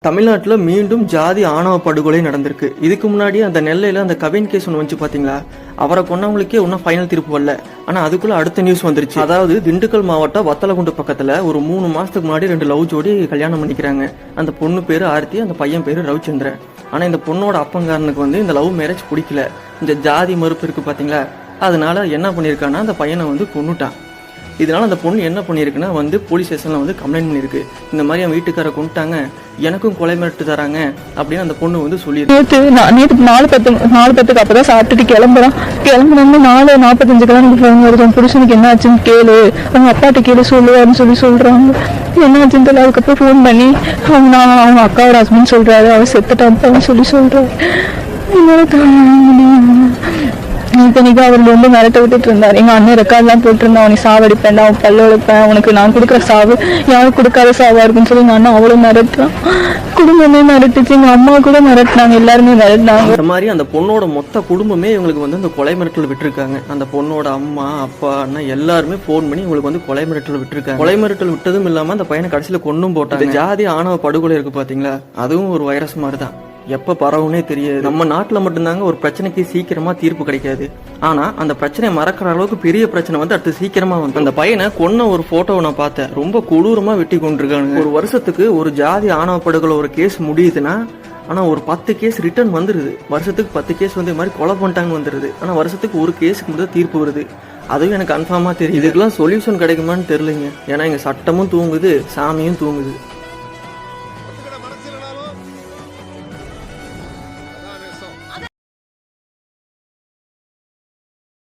தமிழ்நாட்டில் மீண்டும் ஜாதி ஆணவ படுகொலை நடந்திருக்கு. இதுக்கு முன்னாடி அந்த நெல்லையில் அந்த கவின் கேஸ் ஒன்று வந்துச்சு பார்த்தீங்களா? அவரை கொண்டவங்களுக்கே இன்னும் ஃபைனல் தீர்ப்பு வரல. ஆனால் அதுக்குள்ள அடுத்த நியூஸ் வந்துருச்சு. அதாவது திண்டுக்கல் மாவட்டம் வத்தலகுண்டு பக்கத்தில் ஒரு 3 மாசத்துக்கு முன்னாடி 2 லவ் ஜோடி கல்யாணம் பண்ணிக்கிறாங்க. அந்த பொண்ணு பேரு ஆர்த்தி, அந்த பையன் பேரு ரவிச்சந்திரன். ஆனால் இந்த பொண்ணோட அப்பங்காரனுக்கு இந்த லவ் மேரேஜ் பிடிக்கல. இந்த ஜாதி மறுப்பு இருக்கு பார்த்தீங்களா? அதனால என்ன பண்ணியிருக்கான்னா அந்த பையனை கொன்னுட்டான். இதனால அந்த பொண்ணு என்ன பண்ணியிருக்குன்னா போலீஸ் ஸ்டேஷன்ல கம்ப்ளைண்ட் பண்ணியிருக்கு. இந்த மாதிரி என் வீட்டுக்கார கொண்டுட்டாங்க, எனக்கும் கொலை மிரட்டு தராங்க அப்படின்னு அந்த பொண்ணு சொல்லியிருக்கு. நேற்று 4:10 அப்பதான் சாப்பிட்டுட்டு கிளம்புறோம்னு 4:45 எனக்கு ஃபோன் வருது. புருஷனுக்கு என்ன ஆச்சுன்னு கேளு, அவங்க அப்பாட்ட கேளு சொல்லுவாருன்னு சொல்றாங்க. என்ன ஆச்சுன்னு தெரியல. அதுக்கப்புறம் ஃபோன் பண்ணி அவங்க அக்காவோட ஹஸ்பண்ட் சொல்றாரு, அவர் செத்துட்டான்னு சொல்றாரு. இத்தனைக்கு அவர் மிரட்ட விட்டுட்டு இருந்தார். எங்க அண்ணன் ரெக்கார்ட்லாம் போட்டிருந்தான், அவனை சாவடிப்பேன், அவன் பல்ல உழைப்பேன், உனக்கு நான் கொடுக்குற சாவு யாரும் கொடுக்காத சாவா இருக்குன்னு சொல்லி எங்க அண்ணன் அவ்வளவு மிரட்டுறான். குடும்பமே மிரட்டுச்சு, எங்க அம்மா கூட மிரட்டினாங்க, எல்லாருமே மிரட்டினாங்க. இந்த மாதிரி அந்த பொண்ணோட மொத்த குடும்பமே இவங்களுக்கு அந்த கொலை மிரட்டல் விட்டுருக்காங்க. அந்த பொண்ணோட அம்மா அப்பா அண்ணன் எல்லாருமே போன் பண்ணி இவங்களுக்கு கொலை மிரட்டல் விட்டுருக்காங்க. கொலை மிரட்டல் விட்டதும் இல்லாம அந்த பையனை கடைசியில கொன்னும் போட்டாங்க. ஜாதி ஆணவ படுகொலை இருக்கு பாத்தீங்களா? அதுவும் ஒரு வைரஸ் மாதிரி தான், எப்ப பரவுனே தெரியாது. நம்ம நாட்டுல மட்டும்தாங்க ஒரு பிரச்சனைக்கு சீக்கிரமா தீர்ப்பு கிடைக்காது. ஆனா அந்த பிரச்சனை மறக்கிற அளவுக்கு பெரிய பிரச்சனை அடுத்து சீக்கிரமா அந்த பையனை கொன்ன ஒரு போட்டோவை நான் பார்த்தேன். ரொம்ப கொடூரமா வெட்டி கொண்டிருக்காங்க. ஒரு வருஷத்துக்கு ஒரு ஜாதி ஆணவ படுகொலை ஒரு கேஸ் முடியுதுன்னா, ஆனா ஒரு 10 கேஸ் ரிட்டர்ன் வந்துருது. வருஷத்துக்கு 10 கேஸ் இது மாதிரி கொலை பண்ணிட்டாங்க வந்துருது. ஆனா வருஷத்துக்கு ஒரு கேஸுக்கு மட்டும் தீர்ப்பு வருது. அதுவும் எனக்கு கன்ஃபார்மா தெரியும். இதுக்கெல்லாம் சொல்யூஷன் கிடைக்குமான்னு தெரியலைங்க. ஏன்னா எங்க சட்டமும் தூங்குது, சாமியும் தூங்குது.